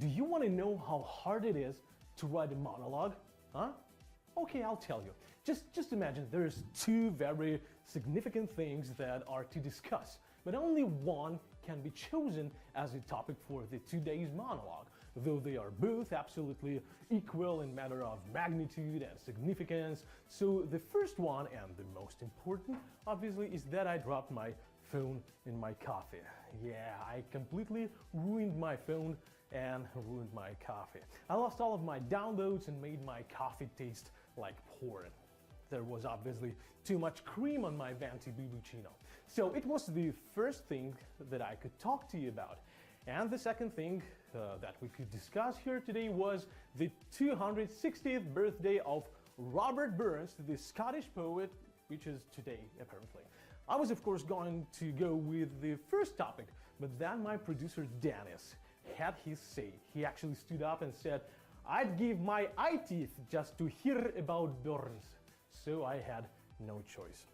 Do you want to know how hard it is to write a monologue? Huh? Okay, I'll tell you. Just imagine there's two very significant things that are to discuss, but only one can be chosen as a topic for the today's monologue, though they are both absolutely equal in matter of magnitude and significance. So the first one, and the most important, obviously, is that I dropped my phone in my coffee. Yeah, I completely ruined my phone and ruined my coffee. I lost all of my downloads and made my coffee taste like porn. There was obviously too much cream on my venti Bubuccino. So it was the first thing that I could talk to you about. And the second thing that we could discuss here today was the 260th birthday of Robert Burns, the Scottish poet, which is today, apparently. I was, of course, going to go with the first topic, but then my producer, Dennis, had his say. He actually stood up and said, "I'd give my eye teeth just to hear about Burns." So I had no choice.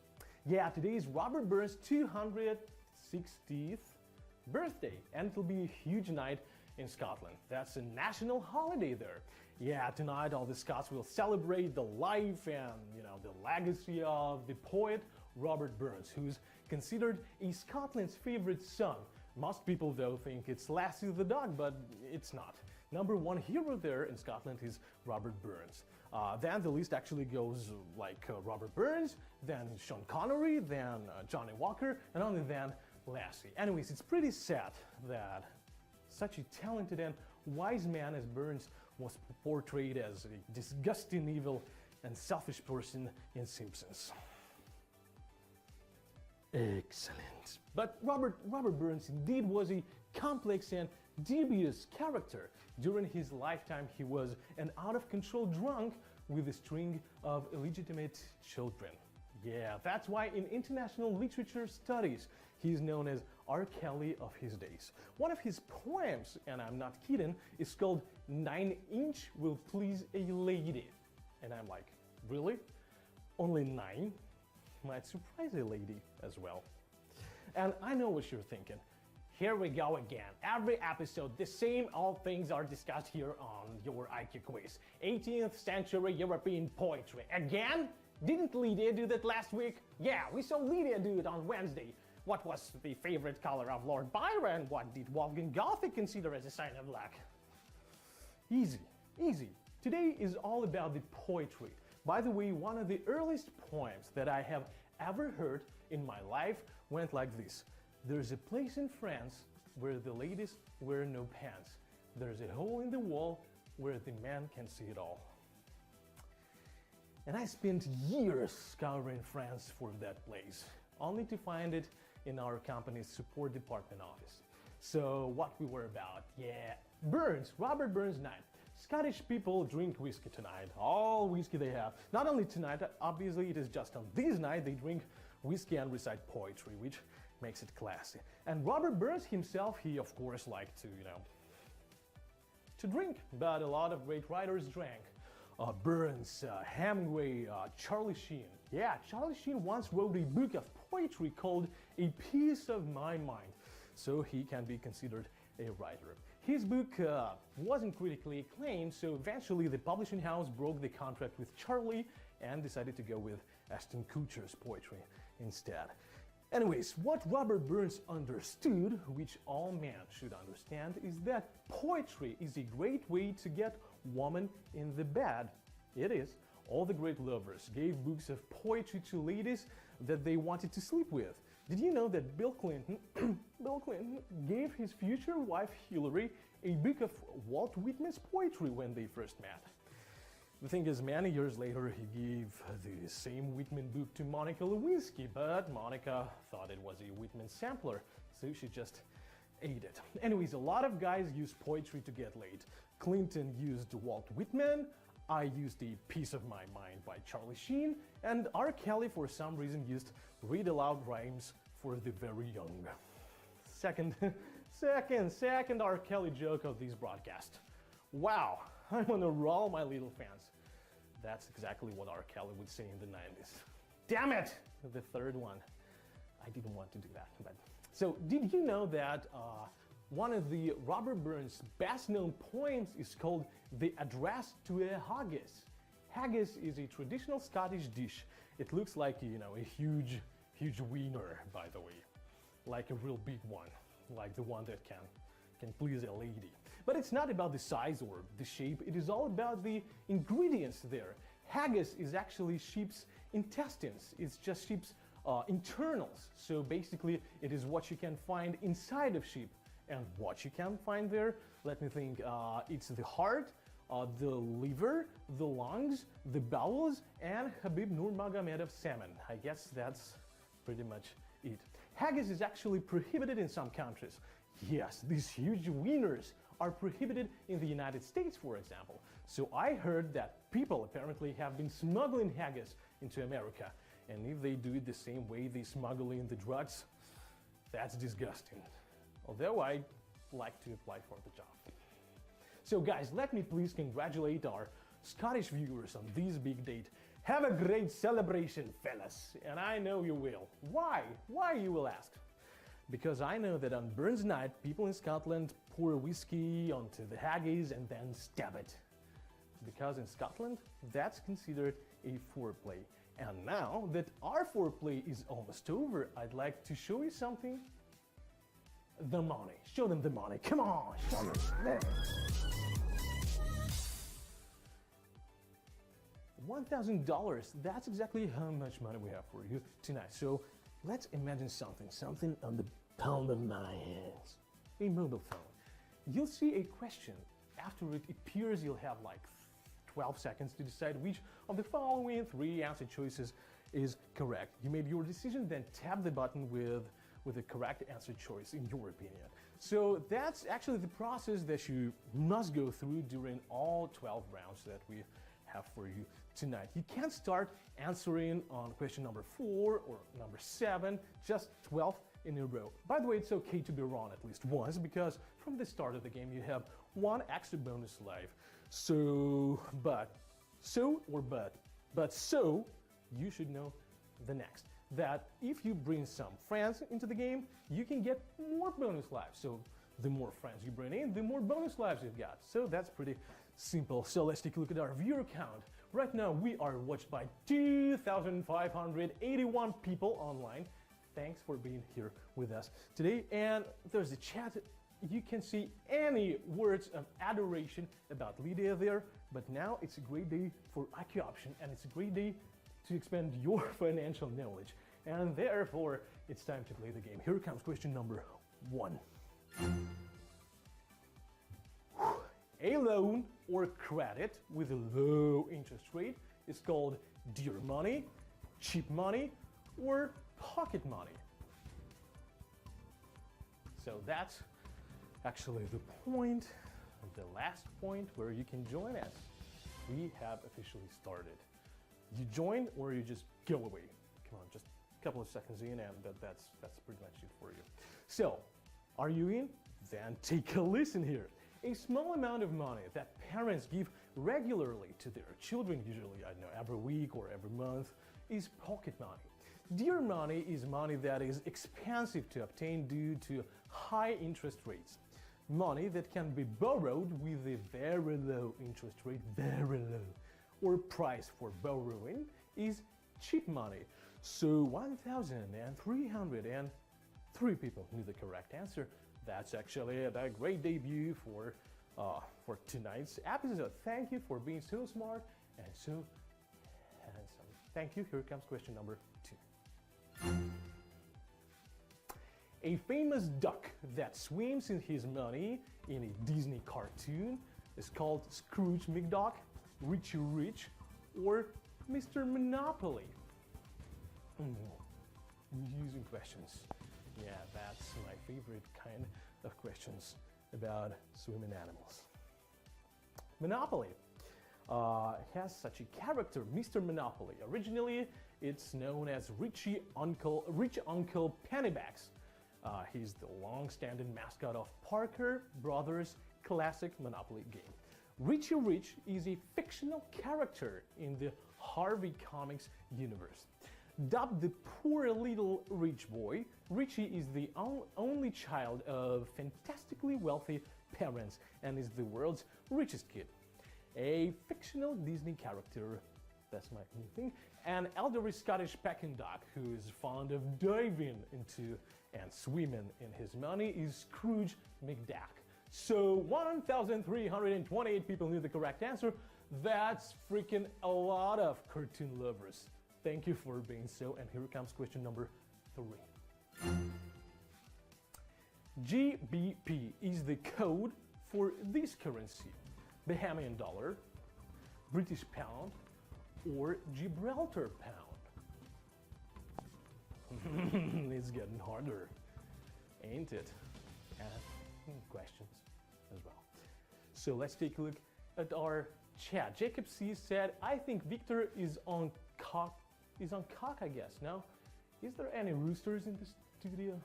Yeah, today is Robert Burns' 260th birthday, and it'll be a huge night in Scotland. That's a national holiday there. Yeah, tonight all the Scots will celebrate the life and, the legacy of the poet Robert Burns, who's considered a Scotland's favorite son. Most people, though, think it's Lassie the dog, but it's not. Number one hero there in Scotland is Robert Burns. Then the list actually goes like Robert Burns, then Sean Connery, then Johnny Walker, and only then Lassie. Anyways, it's pretty sad that such a talented and wise man as Burns was portrayed as a disgusting, evil, and selfish person in Simpsons. Excellent. But Robert Burns indeed was a complex and dubious character. During his lifetime, he was an out-of-control drunk with a string of illegitimate children. Yeah, that's why in international literature studies, he's known as R. Kelly of his days. One of his poems, and I'm not kidding, is called 9-inch Will Please a Lady. And I'm like, really? Only 9? Might surprise a lady as well. And I know what you're thinking. Here we go again. Every episode, the same old things are discussed here on your IQ quiz. 18th century European poetry. Again? Didn't Lydia do that last week? Yeah, we saw Lydia do it on Wednesday. What was the favorite color of Lord Byron? What did Wolfgang Goethe consider as a sign of luck? Easy, easy. Today is all about the poetry. By the way, one of the earliest poems that I have ever heard in my life went like this. There's a place in France where the ladies wear no pants. There's a hole in the wall where the man can see it all. And I spent years scouring France for that place, only to find it in our company's support department office. So what we were about, yeah, Burns, Robert Burns night. Scottish people drink whiskey tonight, all whiskey they have. Not only tonight, obviously it is just on this night they drink whiskey and recite poetry, which makes it classy. And Robert Burns himself, he of course liked to, to drink, but a lot of great writers drank. Burns, Hemingway, Charlie Sheen. Yeah, Charlie Sheen once wrote a book of poetry called A Piece of My Mind, so he can be considered a writer. His book wasn't critically acclaimed, so eventually the publishing house broke the contract with Charlie and decided to go with Ashton Kutcher's poetry instead. Anyways, what Robert Burns understood, which all men should understand, is that poetry is a great way to get women in the bed. It is. All the great lovers gave books of poetry to ladies that they wanted to sleep with. Did you know that Bill Clinton gave his future wife Hillary a book of Walt Whitman's poetry when they first met? The thing is, many years later, he gave the same Whitman book to Monica Lewinsky, but Monica thought it was a Whitman sampler, so she just ate it. Anyways, a lot of guys use poetry to get laid. Clinton used Walt Whitman, I used A Piece of My Mind by Charlie Sheen, and R. Kelly for some reason used read aloud rhymes for the very young. Second R. Kelly joke of this broadcast. Wow, I'm on a roll, my little fans. That's exactly what R. Kelly would say in the 90s. Damn it! The third one. I didn't want to do that, but... So, did you know that One of the Robert Burns' best-known poems is called The Address to a Haggis. Haggis is a traditional Scottish dish. It looks like, a huge wiener, by the way. Like a real big one, like the one that can please a lady. But it's not about the size or the shape, it is all about the ingredients there. Haggis is actually sheep's intestines, it's just sheep's internals. So basically, it is what you can find inside of sheep. And what you can find there, let me think, it's the heart, the liver, the lungs, the bowels, and Habib Nurmagomedov salmon. I guess that's pretty much it. Haggis is actually prohibited in some countries. Yes, these huge wieners are prohibited in the United States, for example. So I heard that people apparently have been smuggling haggis into America. And if they do it the same way they smuggle in the drugs, that's disgusting. Although I like to apply for the job. So guys, let me please congratulate our Scottish viewers on this big date. Have a great celebration, fellas, and I know you will. Why? Why, you will ask? Because I know that on Burns night, people in Scotland pour whiskey onto the haggis and then stab it. Because in Scotland, that's considered a foreplay. And now that our foreplay is almost over, I'd like to show you something. The money. Show them the money. Come on, show them. There. $1,000. That's exactly how much money we have for you tonight. So let's imagine something on the palm of my hands. A mobile phone. You'll see a question. After it appears, you'll have like 12 seconds to decide which of the following 3 answer choices is correct. You made your decision, then tap the button with the correct answer choice in your opinion. So that's actually the process that you must go through during all 12 rounds that we have for you tonight. You can't start answering on question number 4 or number 7, just 12 in a row. By the way, it's okay to be wrong at least once, because from the start of the game you have 1 extra bonus life. So, so, you should know the next. That if you bring some friends into the game, you can get more bonus lives. So the more friends you bring in, the more bonus lives you've got. So that's pretty simple. So let's take a look at our viewer count. Right now we are watched by 2,581 people online. Thanks for being here with us today. And there's a chat. You can see any words of adoration about Lydia there. But now it's a great day for IQ Option, and it's a great day to expand your financial knowledge. And therefore, it's time to play the game. Here comes question number 1. A loan or credit with a low interest rate is called dear money, cheap money, or pocket money. So that's actually the point, the last point where you can join us. We have officially started. You join or you just go away. Come on, just a couple of seconds in, and that's pretty much it for you. So, are you in? Then take a listen here. A small amount of money that parents give regularly to their children, usually, I don't know, every week or every month, is pocket money. Dear money is money that is expensive to obtain due to high interest rates. Money that can be borrowed with a very low interest rate, very low, or price for borrowing is cheap money. So 1,303 people knew the correct answer. That's actually a great debut for tonight's episode. Thank you for being so smart and so handsome. Thank you. Here comes question number 2. A famous duck that swims in his money in a Disney cartoon is called Scrooge McDuck, Richie Rich, or Mr. Monopoly. Using questions. Yeah, that's my favorite kind of questions about swimming animals. Monopoly has such a character, Mr. Monopoly. Originally, it's known as Rich Uncle Pennybags. He's the long-standing mascot of Parker Brothers' classic Monopoly game. Richie Rich is a fictional character in the Harvey Comics universe. Dubbed the poor little rich boy, Richie is the only child of fantastically wealthy parents and is the world's richest kid. A fictional Disney character, that's my new thing, an elderly Scottish Peking duck who is fond of diving into and swimming in his money is Scrooge McDuck. So 1,328 people knew the correct answer. That's freaking a lot of cartoon lovers. Thank you for being so, and here comes question number 3. GBP is the code for this currency: Bahamian dollar, British pound, or Gibraltar pound? It's getting harder, ain't it? And questions as well. So let's take a look at our chat. Jacob C said, I think Victor is on cock, I guess. No? Is there any roosters in the studio?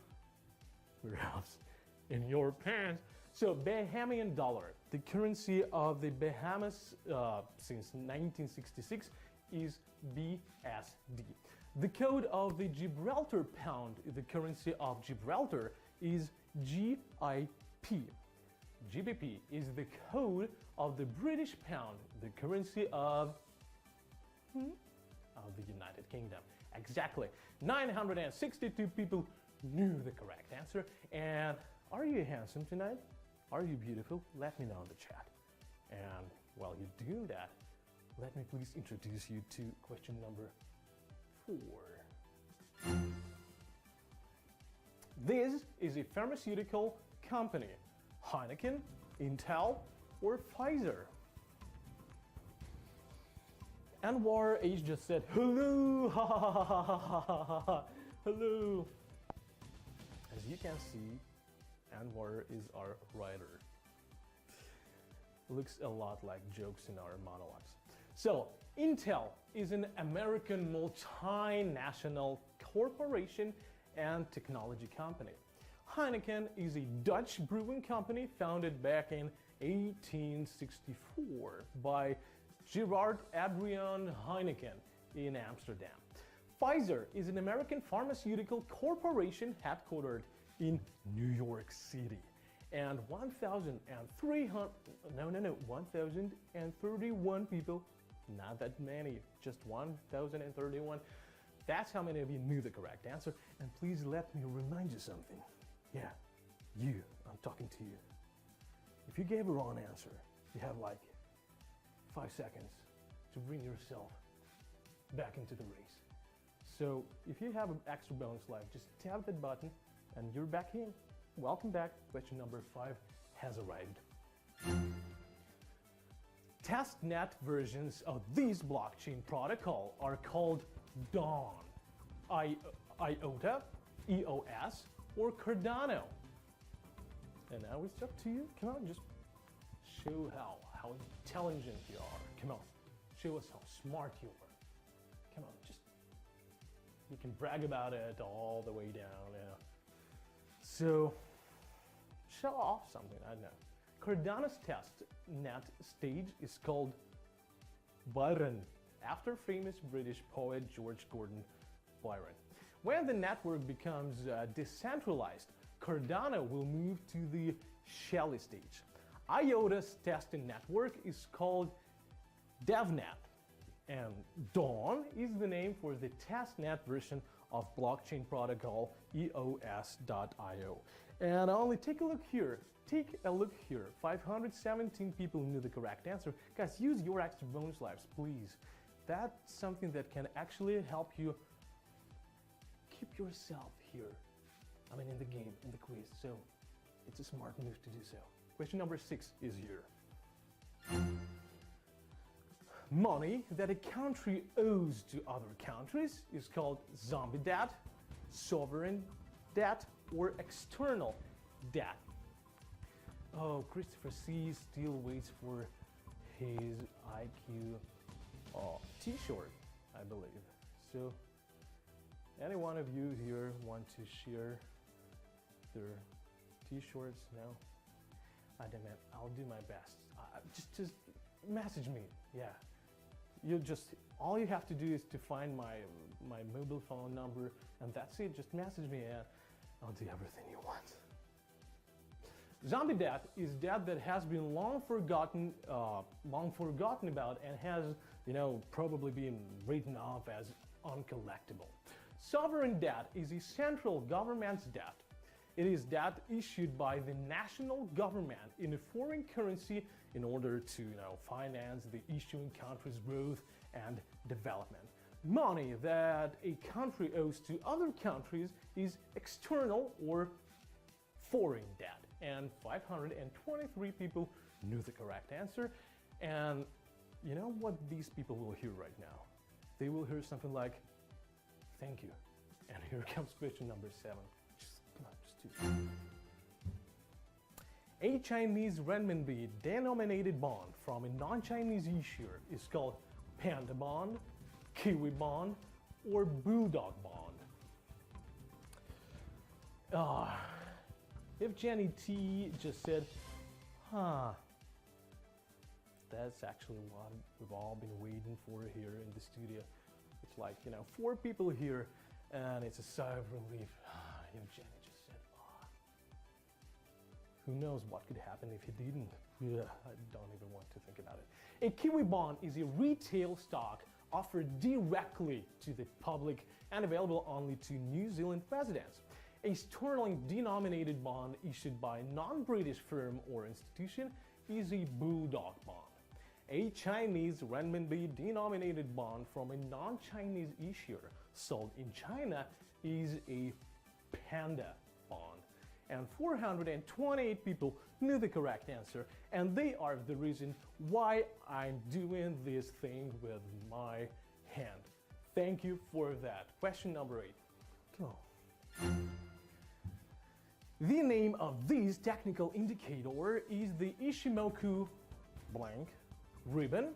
Perhaps in your pants. So Bahamian dollar, the currency of the Bahamas since 1966, is BSD. The code of the Gibraltar pound, the currency of Gibraltar, is GIP. GBP is the code of the British pound, the currency of the United Kingdom. Exactly. 962 people knew the correct answer. And are you handsome tonight? Are you beautiful? Let me know in the chat. And while you do that, let me please introduce you to question number 4. This is a pharmaceutical company: Heineken, Intel, or Pfizer? Anwar H just said, hello, ha ha ha ha ha ha ha ha, hello. As you can see, Anwar is our writer. Looks a lot like jokes in our monologues. So, Intel is an American multinational corporation and technology company. Heineken is a Dutch brewing company founded back in 1864 by Gerard Adriaan Heineken in Amsterdam. Pfizer is an American pharmaceutical corporation headquartered in New York City. And 1,031 people, not that many, just 1,031. That's how many of you knew the correct answer. And please let me remind you something. Yeah, you, I'm talking to you. If you gave a wrong answer, you have like 5 seconds to bring yourself back into the race. So if you have an extra bonus life, just tap that button and you're back in. Welcome back. Question number 5 has arrived. Testnet versions of this blockchain protocol are called Dawn, IOTA, EOS, or Cardano. And now it's up to you. Come on, just show how intelligent you are. Come on, show us how smart you are. Come on, just, you can brag about it all the way down. Yeah. So, show off something, I don't know. Cardano's testnet stage is called Byron, after famous British poet George Gordon Byron. When the network becomes decentralized, Cardano will move to the Shelley stage. IOTA's testing network is called DevNet, and Dawn is the name for the testnet version of blockchain protocol EOS.io. And only take a look here. 517 people knew the correct answer. Guys, use your extra bonus lives, please. That's something that can actually help you keep yourself here. I mean, in the game, in the quiz. So it's a smart move to do so. Question number 6 is here. Money that a country owes to other countries is called zombie debt, sovereign debt, or external debt. Oh, Christopher C still waits for his IQ t-shirt, I believe. So, any one of you here want to share their t-shirts? No? I don't know. I'll do my best. Just message me. Yeah. all you have to do is to find my mobile phone number, and that's it. Just message me and I'll do everything you want. Zombie death is death that has been long forgotten about and has, probably been written off as uncollectible. Sovereign debt is a central government's debt. It is debt issued by the national government in a foreign currency in order to, finance the issuing country's growth and development. Money that a country owes to other countries is external or foreign debt. And 523 people knew the correct answer. And you know what these people will hear right now? They will hear something like, thank you. And here comes question number 7. Just do it. A Chinese renminbi denominated bond from a non-Chinese issuer is called Panda Bond, Kiwi Bond, or Bulldog Bond. If Jenny T just said, that's actually what we've all been waiting for here in the studio. It's like, 4 people here, and it's a sigh of relief. Jenny just said, Who knows what could happen if he didn't? I don't even want to think about it. A Kiwi bond is a retail stock offered directly to the public and available only to New Zealand residents. A sterling-denominated bond issued by a non-British firm or institution is a Bulldog bond. A Chinese renminbi-denominated bond from a non-Chinese issuer sold in China is a Panda bond. And 428 people knew the correct answer, and they are the reason why I'm doing this thing with my hand. Thank you for that. Question number 8. Go. The name of this technical indicator is the Ishimoku blank, ribbon,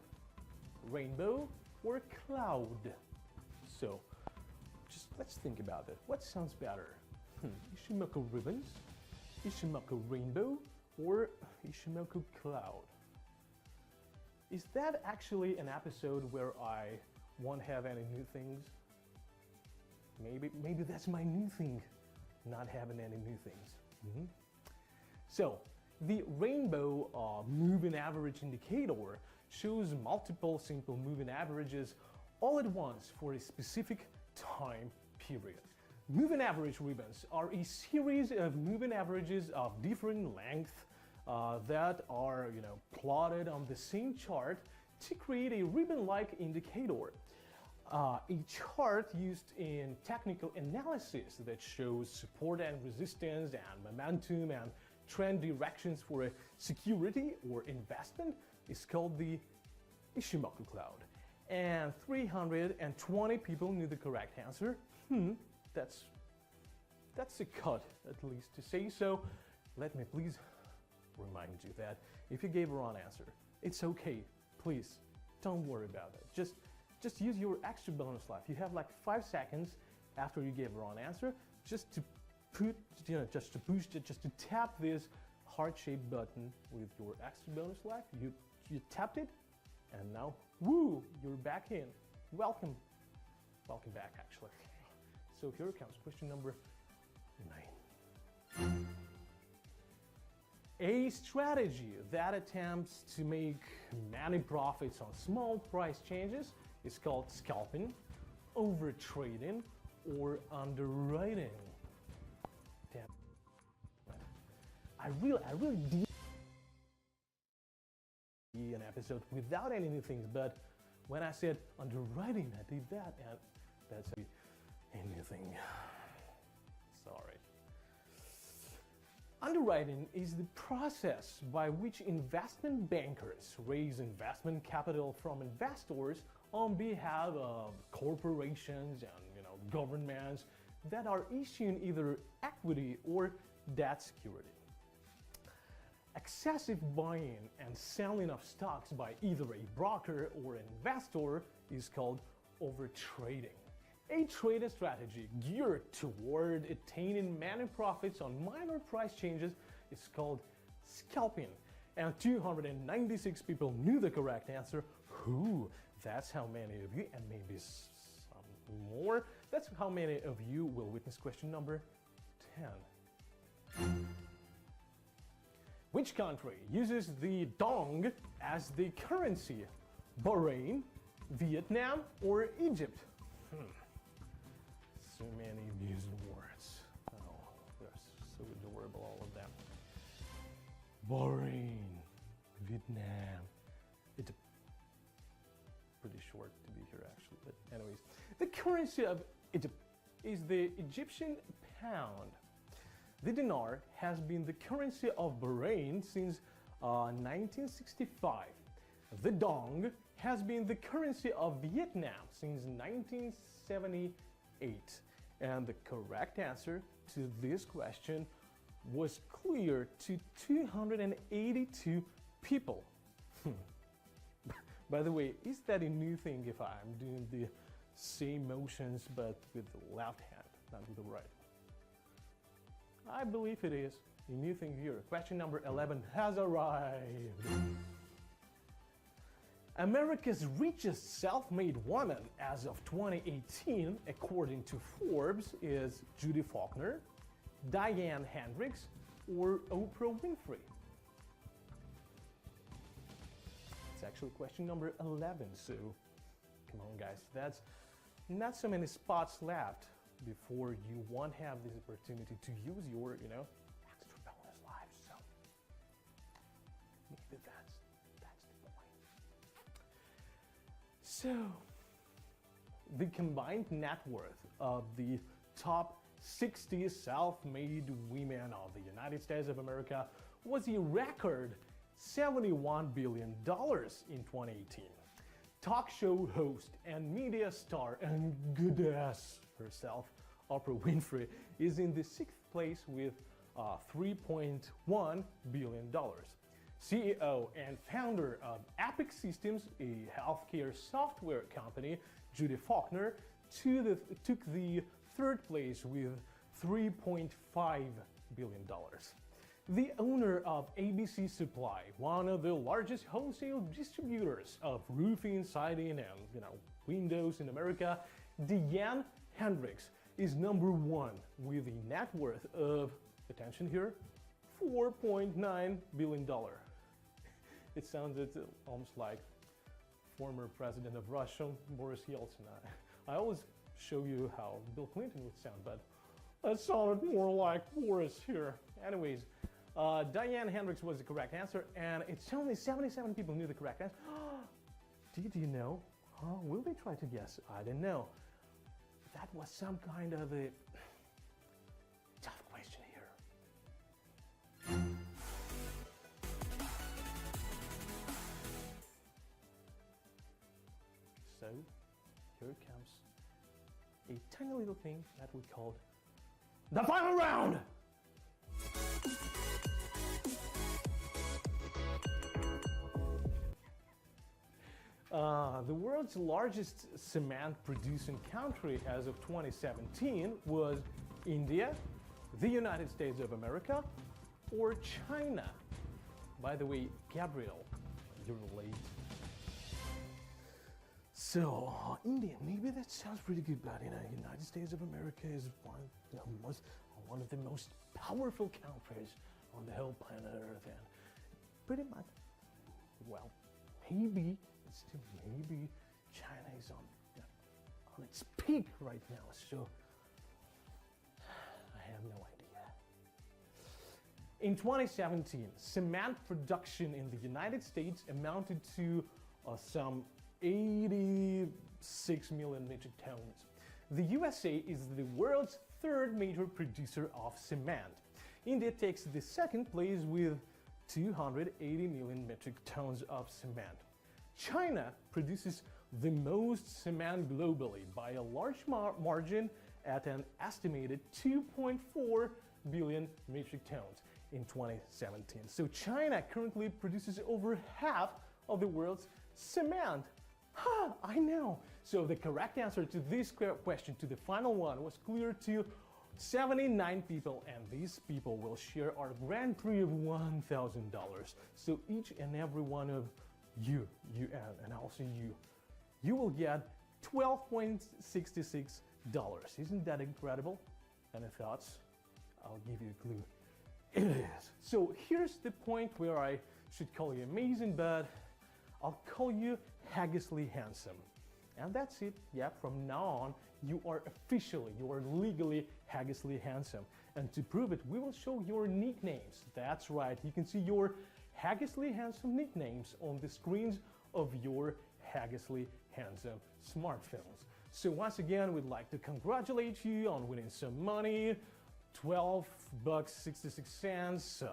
rainbow, or cloud. So, just let's think about it. What sounds better? Ishimoku ribbons, Ishimoku rainbow, or Ishimoku cloud? Is that actually an episode where I won't have any new things? Maybe that's my new thing, not having any new things. So, the rainbow moving average indicator shows multiple simple moving averages all at once for a specific time period. Moving average ribbons are a series of moving averages of different length that are, plotted on the same chart to create a ribbon-like indicator. A chart used in technical analysis that shows support and resistance and momentum and trend directions for a security or investment is called the Ishimoku cloud. And 320 people knew the correct answer. That's a cut, at least to say so. Let me please remind you that if you gave a wrong answer, it's okay. Please, don't worry about it. Just use your extra bonus life. You have like 5 seconds after you gave a wrong answer just to just to tap this heart-shaped button with your extra bonus life. You tapped it, and now, woo, you're back in. Welcome back, actually. So here comes question number 9. A strategy that attempts to make many profits on small price changes is called scalping, overtrading, or underwriting. Damn. I really did an episode without any new things, but when I said underwriting, I did that, and that's a new thing. Sorry. Underwriting is the process by which investment bankers raise investment capital from investors on behalf of corporations and governments that are issuing either equity or debt security. Excessive buying and selling of stocks by either a broker or an investor is called overtrading. A trading strategy geared toward attaining many profits on minor price changes is called scalping. and 296 people knew the correct answer. Who? That's how many of you, and maybe some more, that's how many of you will witness question number 10. Which country uses the dong as the currency? Bahrain, Vietnam, or Egypt? So many amusing words. Oh, they're so adorable, all of them. Bahrain, Vietnam, Egypt. Pretty short to be here, actually, but anyways. The currency of Egypt is the Egyptian pound. The dinar has been the currency of Bahrain since 1965. The dong has been the currency of Vietnam since 1978. And the correct answer to this question was clear to 282 people. By the way, is that a new thing if I'm doing the same motions but with the left hand, not with the right? I believe it is a new thing here. Question number 11 has arrived. America's richest self-made woman as of 2018, according to Forbes, is Judy Faulkner, Diane Hendricks, or Oprah Winfrey. It's actually question number 11, so come on guys, that's not so many spots left before you won't have this opportunity to use your, extra bonus lives. So maybe that's the point. So the combined net worth of the top 60 self-made women of the United States of America was a record $71 billion in 2018. Talk show host and media star and goodess herself, Oprah Winfrey, is in the 6th place with $3.1 billion. CEO and founder of Epic Systems, a healthcare software company, Judy Faulkner, took the 3rd place with $3.5 billion. The owner of ABC Supply, one of the largest wholesale distributors of roofing, siding, and windows in America, Diane Hendricks, is number 1 with a net worth of, attention here, $4.9 billion. It sounds almost like former president of Russia, Boris Yeltsin. I always show you how Bill Clinton would sound, but that sounded more like Boris here. Anyways, Diane Hendricks was the correct answer, and it's only 77 people knew the correct answer. Did you know? Will they try to guess? I don't know. That was some kind of a tough question here. So, here comes a tiny little thing that we called the final round! The world's largest cement producing country as of 2017 was India, the United States of America, or China. By the way, Gabriel, you're late. So, India, maybe that sounds pretty good, but United States of America is one of the most powerful countries on the whole planet Earth, and pretty much, well, maybe China is on its peak right now, so I have no idea. In 2017, cement production in the United States amounted to some 86 million metric tons. The USA is the world's 3rd major producer of cement. India takes the 2nd place with 280 million metric tons of cement. China produces the most cement globally by a large margin at an estimated 2.4 billion metric tons in 2017. So China currently produces over half of the world's cement. I know. So the correct answer to this question, to the final one, was clear to 79 people, and these people will share our grand prix of $1,000. So each and every one of you and also you will get $12.66. Isn't that incredible? Any thoughts? I'll give you a clue. It is. So here's the point where I should call you amazing, but I'll call you haggishly handsome. And that's it. Yeah, from now on, you are legally haggishly handsome. And to prove it, we will show your nicknames. That's right. You can see your haggishly handsome nicknames on the screens of your haggishly handsome smartphones. So once again, we'd like to congratulate you on winning some money. 12 bucks 66 cents.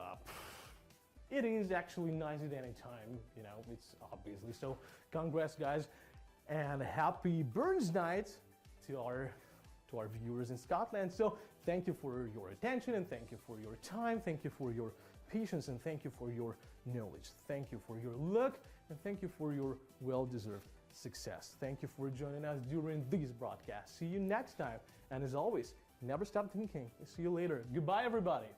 It is actually nice at any time, you know, it's obviously. So congrats guys, and happy Burns Night to our viewers in Scotland. So thank you for your attention, and thank you for your time, thank you for your patience, and thank you for your knowledge. Thank you for your luck, and thank you for your well-deserved success. Thank you for joining us during these broadcasts. See you next time, and as always, never stop thinking. See you later. Goodbye, everybody.